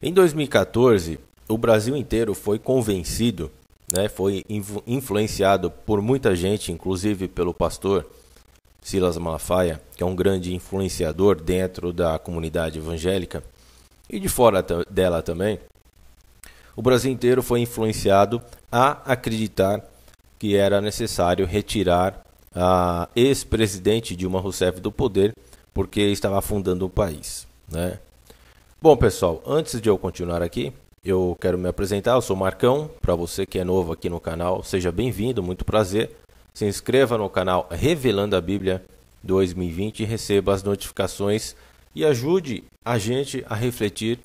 Em 2014, o Brasil inteiro foi convencido, né, foi influenciado por muita gente, inclusive pelo pastor Silas Malafaia, que é um grande influenciador dentro da comunidade evangélica e de fora dela também. O Brasil inteiro foi influenciado a acreditar que era necessário retirar a ex-presidente Dilma Rousseff do poder porque estava afundando o país, né? Bom, pessoal, antes de eu continuar aqui, eu quero me apresentar. Eu sou Marcão. Para você que é novo aqui no canal, seja bem-vindo, muito prazer. Se inscreva no canal Revelando a Bíblia 2020 e receba as notificações e ajude a gente a refletir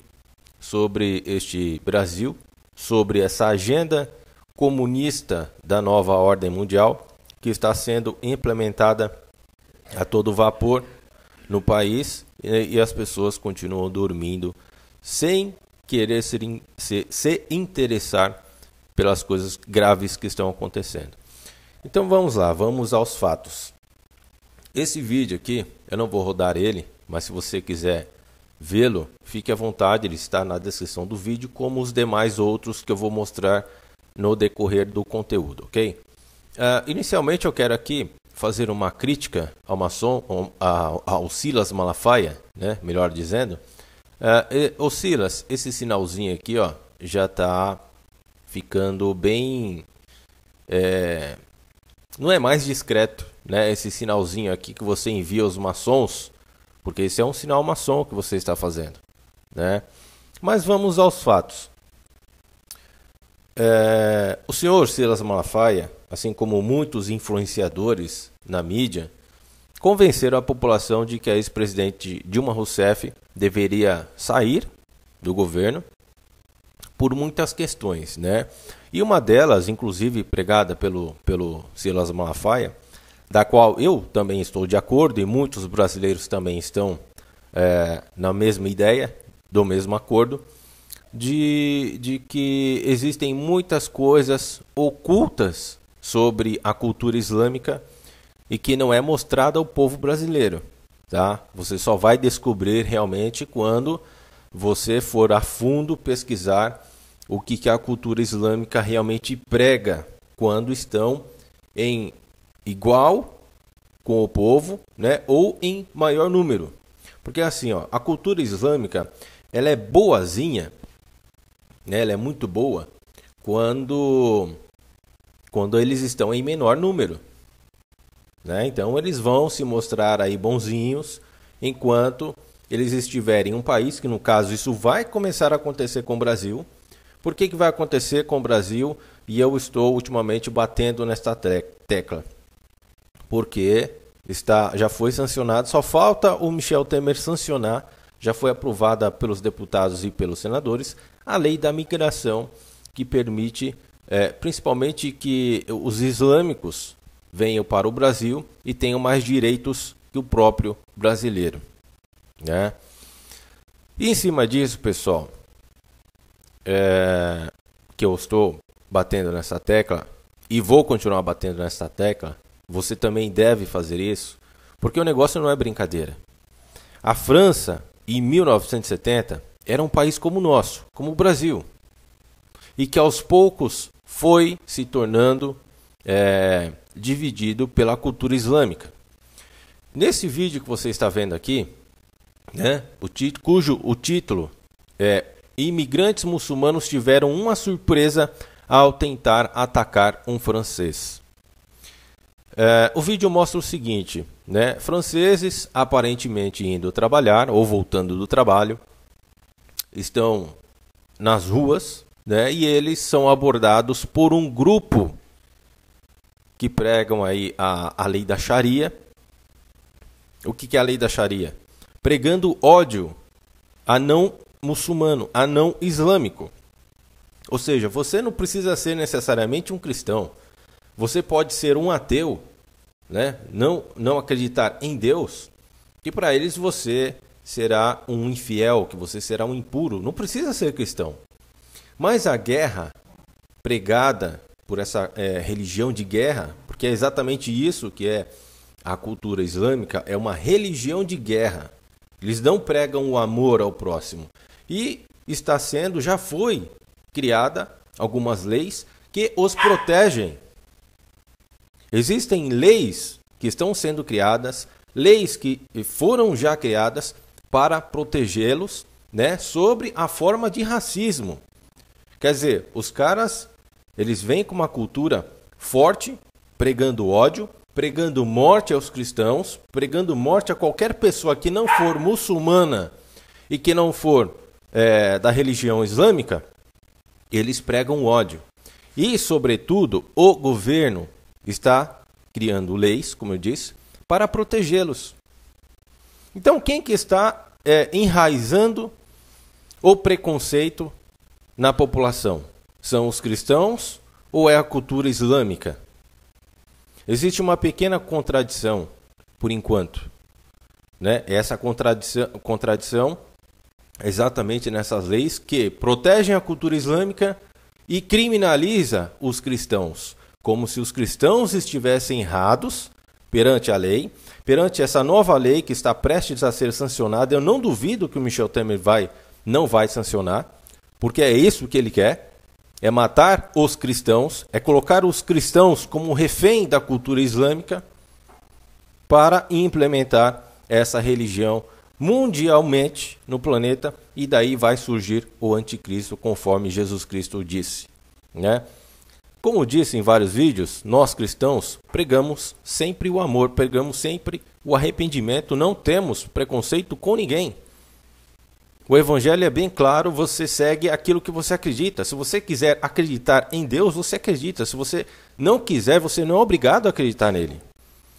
sobre este Brasil, sobre essa agenda comunista da nova ordem mundial que está sendo implementada a todo vapor no país e as pessoas continuam dormindo sem querer se interessar pelas coisas graves que estão acontecendo. Então vamos lá, vamos aos fatos. Esse vídeo aqui, eu não vou rodar ele, mas se você quiser vê-lo, fique à vontade, ele está na descrição do vídeo, como os demais outros que eu vou mostrar no decorrer do conteúdo, ok? Inicialmente eu quero aqui fazer uma crítica ao Silas Malafaia, né? Melhor dizendo. O Silas, esse sinalzinho aqui, ó, já está ficando bem... não é mais discreto, né? Esse sinalzinho aqui que você envia aos maçons, porque esse é um sinal maçom que você está fazendo, né? Mas vamos aos fatos. O senhor Silas Malafaia, assim como muitos influenciadores na mídia, convenceram a população de que a ex-presidente Dilma Rousseff deveria sair do governo por muitas questões, né? E uma delas, inclusive pregada pelo Silas Malafaia, da qual eu também estou de acordo e muitos brasileiros também estão na mesma ideia, do mesmo acordo, de que existem muitas coisas ocultas sobre a cultura islâmica e que não é mostrada ao povo brasileiro, tá? Você só vai descobrir realmente quando você for a fundo pesquisar o que a cultura islâmica realmente prega quando estão em igual com o povo, né, ou em maior número. Porque assim, ó, a cultura islâmica, ela é boazinha, né, ela é muito boa quando eles estão em menor número, né? Então eles vão se mostrar aí bonzinhos enquanto eles estiverem em um país, que no caso isso vai começar a acontecer com o Brasil. Por que vai acontecer com o Brasil? E eu estou ultimamente batendo nesta tecla. Porque já foi sancionado, só falta o Michel Temer sancionar, já foi aprovada pelos deputados e pelos senadores, a lei da migração, que permite principalmente que os islâmicos venham para o Brasil e tenham mais direitos que o próprio brasileiro, né? E em cima disso, pessoal, que eu estou batendo nessa tecla e vou continuar batendo nessa tecla, você também deve fazer isso, porque o negócio não é brincadeira. A França, em 1970, era um país como o nosso, como o Brasil, e que aos poucos foi se tornando dividido pela cultura islâmica. Nesse vídeo que você está vendo aqui, né, cujo título é Imigrantes muçulmanos tiveram uma surpresa ao tentar atacar um francês. O vídeo mostra o seguinte, né, franceses aparentemente indo trabalhar ou voltando do trabalho, estão nas ruas, né, e eles são abordados por um grupo que pregam aí a lei da Sharia. O que é a lei da Sharia? Pregando ódio a não muçulmano, a não islâmico. Ou seja, você não precisa ser necessariamente um cristão. Você pode ser um ateu, né? Não acreditar em Deus, que para eles você será um infiel, que você será um impuro. Não precisa ser cristão. Mas a guerra pregada por essa religião de guerra, porque é exatamente isso que é a cultura islâmica, é uma religião de guerra. Eles não pregam o amor ao próximo. E já foi criada algumas leis que os protegem. Existem leis que estão sendo criadas, leis que foram já criadas para protegê-los, né, sobre a forma de racismo. Quer dizer, os caras, eles vêm com uma cultura forte, pregando ódio, pregando morte aos cristãos, pregando morte a qualquer pessoa que não for muçulmana e que não for da religião islâmica. Eles pregam ódio. E, sobretudo, o governo está criando leis, como eu disse, para protegê-los. Então, quem que está enraizando o preconceito na população? São os cristãos ou é a cultura islâmica? Existe uma pequena contradição, por enquanto, né? Essa contradição é exatamente nessas leis que protegem a cultura islâmica e criminaliza os cristãos, como se os cristãos estivessem errados perante a lei, perante essa nova lei que está prestes a ser sancionada. Eu não duvido que o Michel Temer não vai sancionar, porque é isso que ele quer, é matar os cristãos, é colocar os cristãos como refém da cultura islâmica para implementar essa religião mundialmente no planeta, e daí vai surgir o anticristo, conforme Jesus Cristo disse, né? Como disse em vários vídeos, nós cristãos pregamos sempre o amor, pregamos sempre o arrependimento, não temos preconceito com ninguém. O evangelho é bem claro, você segue aquilo que você acredita. Se você quiser acreditar em Deus, você acredita. Se você não quiser, você não é obrigado a acreditar nele.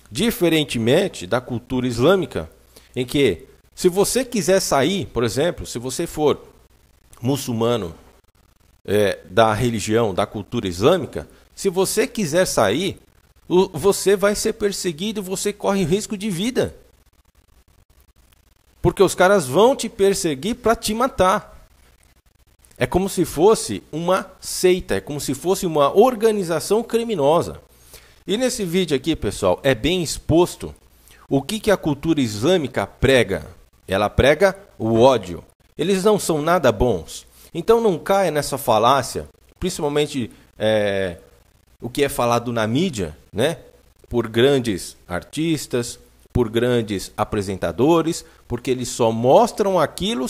Diferentemente da cultura islâmica, em que se você quiser sair, por exemplo, se você for muçulmano da religião, da cultura islâmica, se você quiser sair, você vai ser perseguido e você corre risco de vida. Porque os caras vão te perseguir para te matar. É como se fosse uma seita, é como se fosse uma organização criminosa. E nesse vídeo aqui, pessoal, é bem exposto o que a cultura islâmica prega. Ela prega o ódio. Eles não são nada bons. Então não caia nessa falácia, principalmente o que é falado na mídia, né? Por grandes artistas, por grandes apresentadores, porque eles só mostram aquilo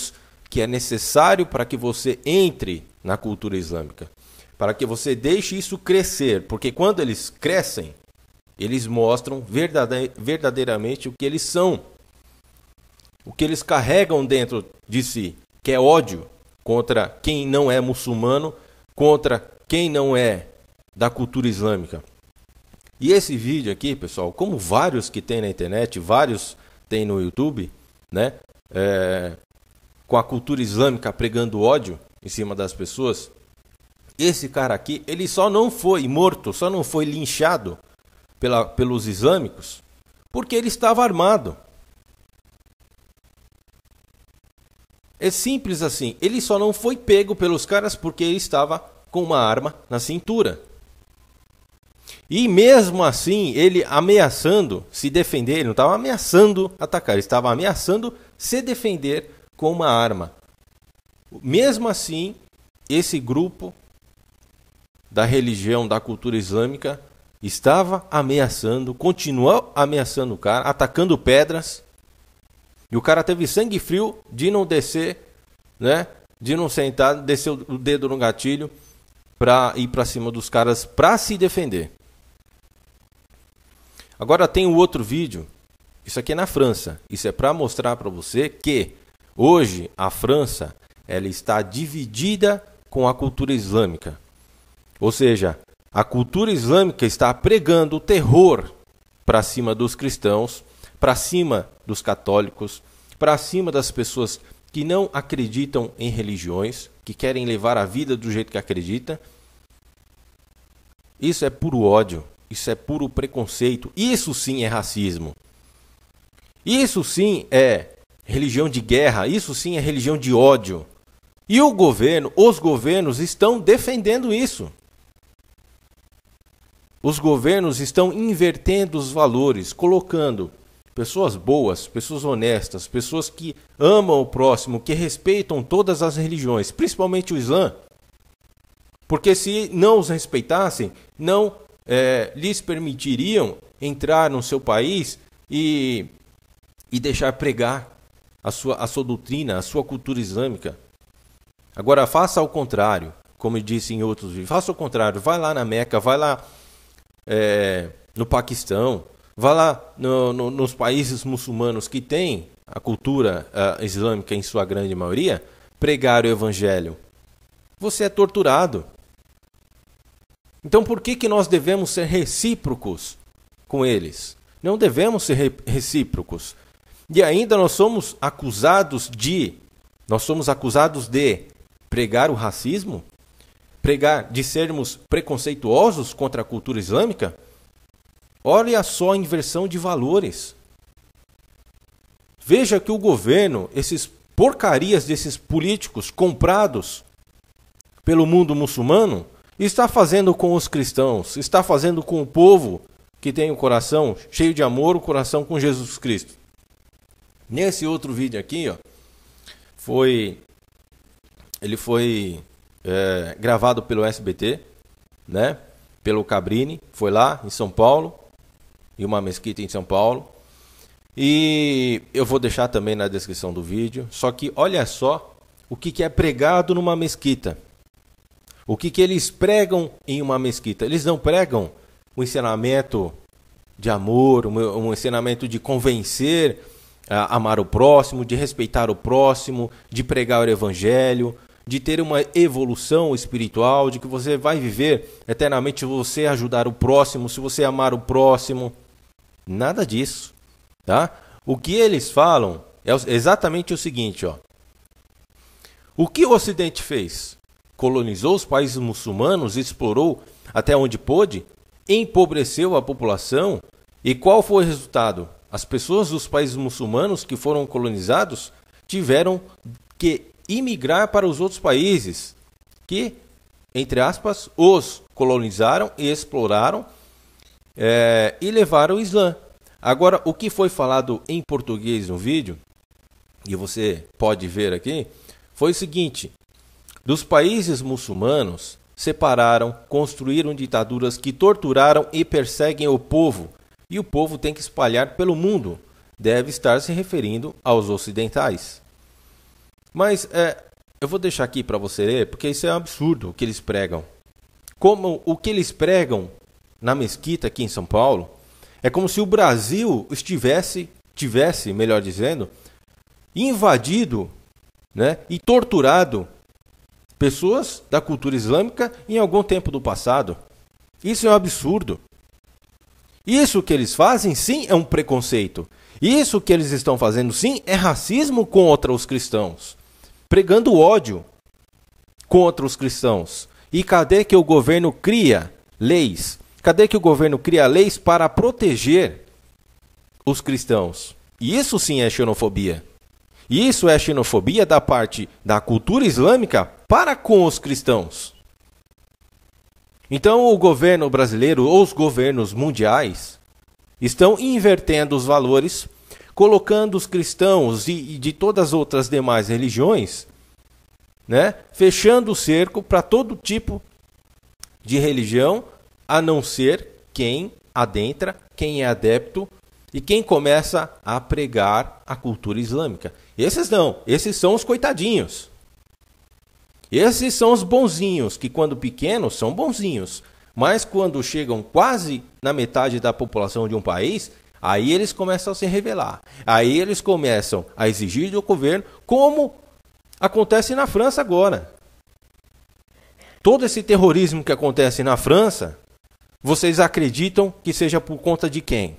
que é necessário para que você entre na cultura islâmica, para que você deixe isso crescer, porque quando eles crescem, eles mostram verdadeiramente o que eles são, o que eles carregam dentro de si, que é ódio contra quem não é muçulmano, contra quem não é da cultura islâmica. E esse vídeo aqui, pessoal, como vários que tem na internet, vários tem no YouTube, né? Com a cultura islâmica pregando ódio em cima das pessoas. Esse cara aqui, ele só não foi morto, só não foi linchado pelos islâmicos, porque ele estava armado. É simples assim. Ele só não foi pego pelos caras porque ele estava com uma arma na cintura. E mesmo assim, ele ameaçando se defender, ele não estava ameaçando atacar, ele estava ameaçando se defender com uma arma. Mesmo assim, esse grupo da religião, da cultura islâmica, estava ameaçando, continuou ameaçando o cara, atacando pedras. E o cara teve sangue frio de não descer, né? De não sentar, descer o dedo no gatilho para ir para cima dos caras para se defender. Agora tem o outro vídeo. Isso aqui é na França. Isso é para mostrar para você que hoje a França ela está dividida com a cultura islâmica. Ou seja, a cultura islâmica está pregando o terror para cima dos cristãos, para cima dos católicos, para cima das pessoas que não acreditam em religiões, que querem levar a vida do jeito que acredita. Isso é puro ódio, isso é puro preconceito, isso sim é racismo. Isso sim é religião de guerra, isso sim é religião de ódio. E os governos estão defendendo isso. Os governos estão invertendo os valores, colocando pessoas boas, pessoas honestas, pessoas que amam o próximo, que respeitam todas as religiões, principalmente o Islã. Porque se não os respeitassem, não lhes permitiriam entrar no seu país e deixar pregar a sua doutrina, a sua cultura islâmica. Agora, faça ao contrário, como eu disse em outros vídeos, faça ao contrário, vai lá na Meca, vai lá no Paquistão, vai lá nos países muçulmanos que têm a cultura islâmica em sua grande maioria, pregar o evangelho. Você é torturado. Então por que nós devemos ser recíprocos com eles? Não devemos ser recíprocos. E ainda nós somos acusados de pregar o racismo? De sermos preconceituosos contra a cultura islâmica? Olha só a inversão de valores. Veja que o governo, esses porcarias desses políticos comprados pelo mundo muçulmano, está fazendo com os cristãos, está fazendo com o povo que tem o coração cheio de amor, o coração com Jesus Cristo. Nesse outro vídeo aqui, ó, ele foi gravado pelo SBT, né? Pelo Cabrini, foi lá em São Paulo, em uma mesquita em São Paulo. E eu vou deixar também na descrição do vídeo. Só que olha só o que é pregado numa mesquita. O que eles pregam em uma mesquita? Eles não pregam um ensinamento de amor, um ensinamento de convencer a amar o próximo, de respeitar o próximo, de pregar o evangelho, de ter uma evolução espiritual, de que você vai viver eternamente se você ajudar o próximo, se você amar o próximo. Nada disso, tá? O que eles falam é exatamente o seguinte, ó. O que o Ocidente fez? Colonizou os países muçulmanos, explorou até onde pôde, empobreceu a população. E qual foi o resultado? As pessoas dos países muçulmanos que foram colonizados tiveram que imigrar para os outros países que, entre aspas, os colonizaram e exploraram e levaram o Islã. Agora, o que foi falado em português no vídeo, e você pode ver aqui, foi o seguinte: dos países muçulmanos separaram, construíram ditaduras que torturaram e perseguem o povo, e o povo tem que espalhar pelo mundo. Deve estar se referindo aos ocidentais. Mas eu vou deixar aqui para você ler, porque isso é um absurdo o que eles pregam. Como o que eles pregam na mesquita aqui em São Paulo, é como se o Brasil tivesse, melhor dizendo, invadido, né, e torturado pessoas da cultura islâmica em algum tempo do passado. Isso é um absurdo. Isso que eles fazem, sim, é um preconceito. Isso que eles estão fazendo, sim, é racismo contra os cristãos. Pregando ódio contra os cristãos. E cadê que o governo cria leis? Cadê que o governo cria leis para proteger os cristãos? E isso sim é xenofobia. E isso é xenofobia da parte da cultura islâmica para com os cristãos. Então o governo brasileiro ou os governos mundiais estão invertendo os valores, colocando os cristãos e de todas as outras demais religiões, né, fechando o cerco para todo tipo de religião, a não ser quem adentra, quem é adepto e quem começa a pregar a cultura islâmica. Esses não, esses são os coitadinhos. Esses são os bonzinhos, que quando pequenos são bonzinhos, mas quando chegam quase na metade da população de um país, aí eles começam a se rebelar. Aí eles começam a exigir do governo, como acontece na França agora. Todo esse terrorismo que acontece na França, vocês acreditam que seja por conta de quem?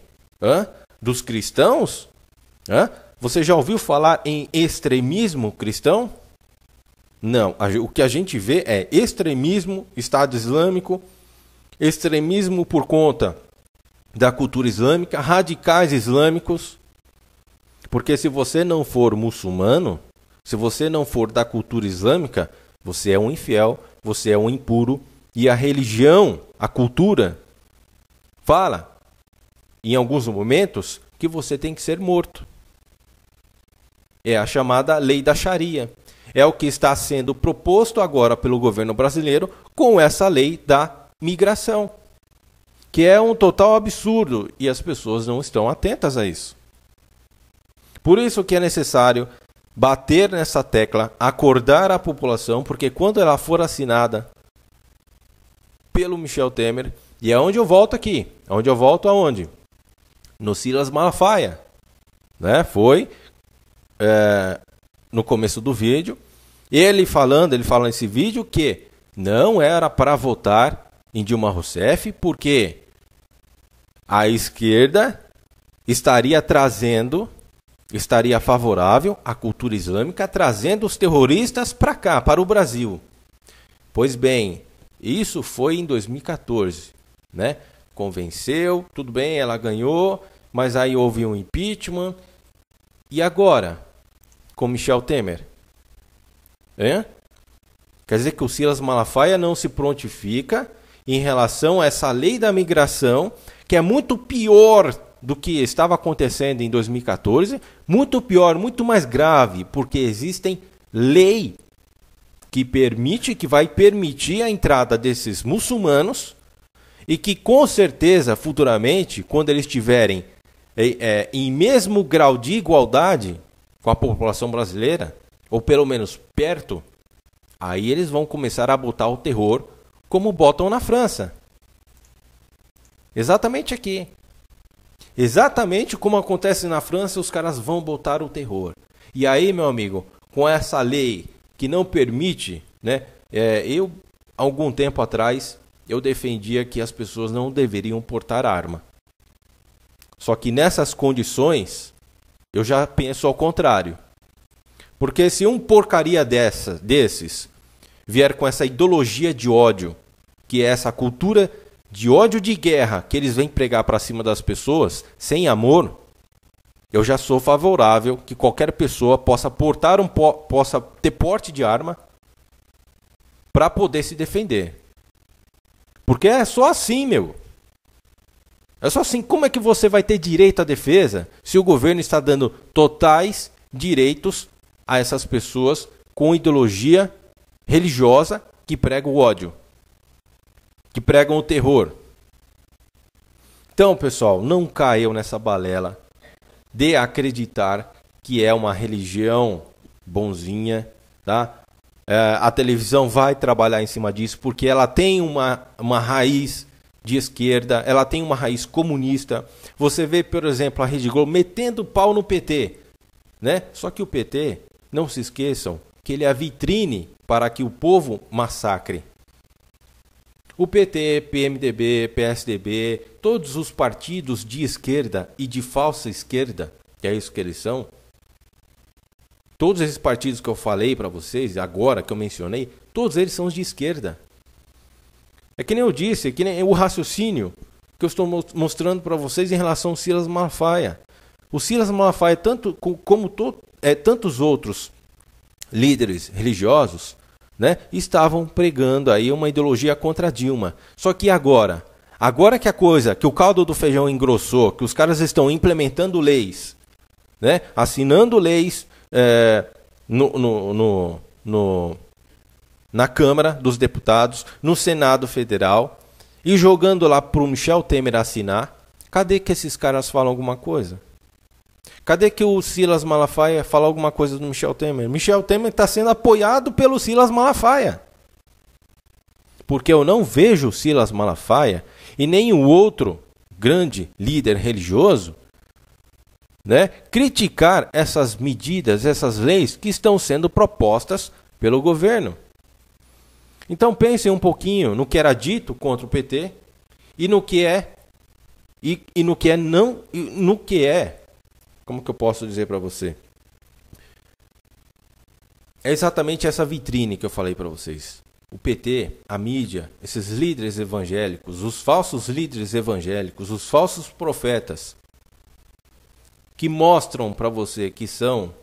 Dos cristãos? Você já ouviu falar em extremismo cristão? Não, o que a gente vê é extremismo, Estado Islâmico, extremismo por conta da cultura islâmica, radicais islâmicos. Porque se você não for muçulmano, se você não for da cultura islâmica, você é um infiel, você é um impuro. E a religião, a cultura, fala, em alguns momentos, que você tem que ser morto. É a chamada lei da Sharia. É o que está sendo proposto agora pelo governo brasileiro com essa lei da migração, que é um total absurdo e as pessoas não estão atentas a isso. Por isso que é necessário bater nessa tecla, acordar a população, porque quando ela for assinada pelo Michel Temer, e é onde eu volto aqui, onde eu volto aonde? No Silas Malafaia, né? Foi no começo do vídeo, ele fala nesse vídeo que não era para votar em Dilma Rousseff, porque a esquerda estaria favorável à cultura islâmica, trazendo os terroristas para cá, para o Brasil. Pois bem, isso foi em 2014, né? Convenceu, tudo bem, ela ganhou, mas aí houve um impeachment. E agora, com Michel Temer? Quer dizer que o Silas Malafaia não se prontifica em relação a essa lei da migração, que é muito pior do que estava acontecendo em 2014, muito pior, muito mais grave, porque existem lei que vai permitir a entrada desses muçulmanos e que com certeza futuramente, quando eles estiverem em mesmo grau de igualdade com a população brasileira, ou pelo menos perto, aí eles vão começar a botar o terror como botam na França. Exatamente aqui. Exatamente como acontece na França, os caras vão botar o terror. E aí, meu amigo, com essa lei que não permite, né? Algum tempo atrás, eu defendia que as pessoas não deveriam portar arma. Só que nessas condições, eu já penso ao contrário. Porque se um porcaria desses vier com essa ideologia de ódio, que é essa cultura de ódio de guerra que eles vêm pregar para cima das pessoas, sem amor, eu já sou favorável que qualquer pessoa possa ter porte de arma para poder se defender. Porque é só assim, meu. É só assim. Como é que você vai ter direito à defesa se o governo está dando totais direitos a essas pessoas com ideologia religiosa que pregam o ódio, que pregam o terror? Então, pessoal, não caiam nessa balela de acreditar que é uma religião bonzinha, tá? A televisão vai trabalhar em cima disso porque ela tem uma raiz de esquerda, ela tem uma raiz comunista. Você vê, por exemplo, a Rede Globo metendo pau no PT, né? Só que o PT, não se esqueçam, que ele é a vitrine para que o povo massacre. O PT, PMDB, PSDB, todos os partidos de esquerda e de falsa esquerda, que é isso que eles são, todos esses partidos que eu falei para vocês, agora que eu mencionei, todos eles são de esquerda. É que nem eu disse, é que nem o raciocínio que eu estou mostrando para vocês em relação ao Silas Malafaia. O Silas Malafaia, tantos outros líderes religiosos, né, estavam pregando aí uma ideologia contra a Dilma. Só que agora que o caldo do feijão engrossou, que os caras estão implementando leis, né, assinando leis na Câmara dos Deputados, no Senado Federal, e jogando lá para o Michel Temer assinar, cadê que esses caras falam alguma coisa? Cadê que o Silas Malafaia fala alguma coisa do Michel Temer? Michel Temer está sendo apoiado pelo Silas Malafaia. Porque eu não vejo o Silas Malafaia e nem o outro grande líder religioso, né, criticar essas medidas, essas leis que estão sendo propostas pelo governo. Então pensem um pouquinho no que era dito contra o PT e no que é como que eu posso dizer para você? É exatamente essa vitrine que eu falei para vocês. O PT, a mídia, esses líderes evangélicos, os falsos líderes evangélicos, os falsos profetas, que mostram para você que são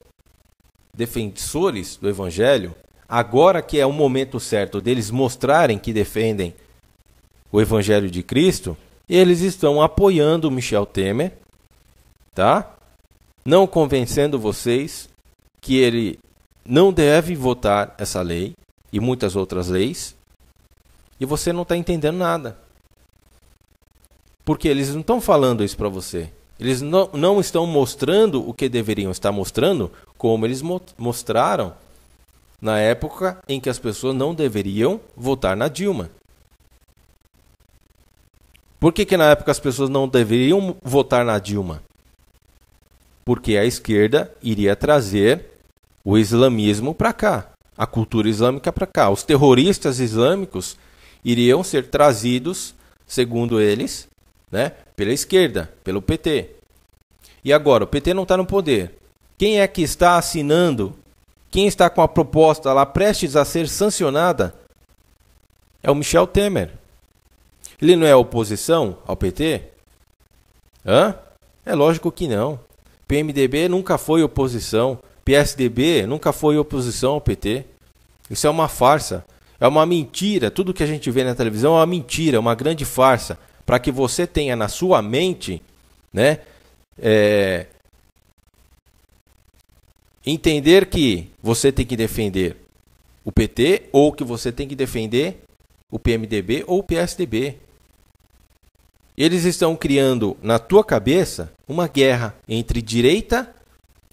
defensores do evangelho, agora que é o momento certo deles mostrarem que defendem o evangelho de Cristo, eles estão apoiando o Michel Temer tá? Não convencendo vocês que ele não deve votar essa lei e muitas outras leis, e você não está entendendo nada. Porque eles não estão falando isso para você. Eles não estão mostrando o que deveriam estar mostrando, como eles mostraram na época em que as pessoas não deveriam votar na Dilma. Por que na época as pessoas não deveriam votar na Dilma? Porque a esquerda iria trazer o islamismo para cá, a cultura islâmica para cá. Os terroristas islâmicos iriam ser trazidos, segundo eles, né, pela esquerda, pelo PT. E agora, o PT não está no poder. Quem é que está assinando? Quem está com a proposta lá prestes a ser sancionada? É o Michel Temer. Ele não é oposição ao PT? Hã? É lógico que não. PMDB nunca foi oposição. PSDB nunca foi oposição ao PT. Isso é uma farsa. É uma mentira. Tudo que a gente vê na televisão é uma mentira, é uma grande farsa. Para que você tenha na sua mente, né, entender que você tem que defender o PT ou que você tem que defender o PMDB ou o PSDB. Eles estão criando na tua cabeça uma guerra entre direita,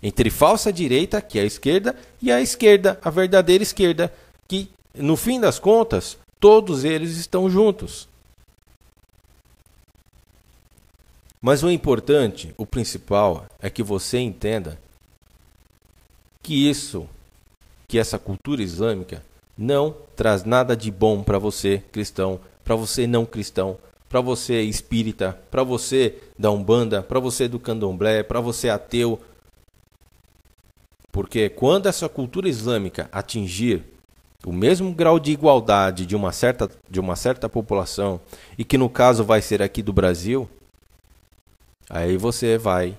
entre falsa direita, que é a esquerda, e a esquerda, a verdadeira esquerda, que no fim das contas, todos eles estão juntos. Mas o importante, o principal, é que você entenda que essa cultura islâmica não traz nada de bom para você cristão, para você não cristão, para você espírita, para você da Umbanda, para você do Candomblé, para você ateu. Porque quando essa cultura islâmica atingir o mesmo grau de igualdade de uma certa população, e que no caso vai ser aqui do Brasil, aí você vai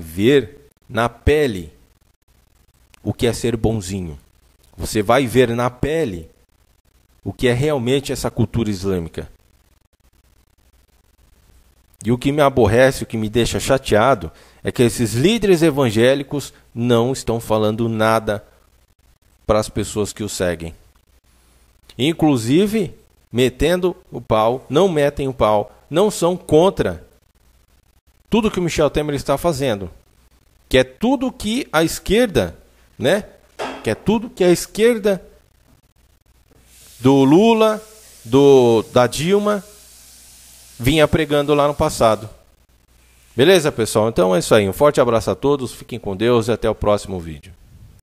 ver na pele o que é ser bonzinho. Você vai ver na pele o que é realmente essa cultura islâmica. E o que me aborrece, o que me deixa chateado, é que esses líderes evangélicos não estão falando nada para as pessoas que o seguem. Inclusive, metendo o pau, não metem o pau, não são contra tudo que o Michel Temer está fazendo. Que é tudo que a esquerda, né? Que é tudo que a esquerda do Lula, da Dilma, vinha pregando lá no passado. Beleza, pessoal? Então é isso aí. Um forte abraço a todos, fiquem com Deus e até o próximo vídeo.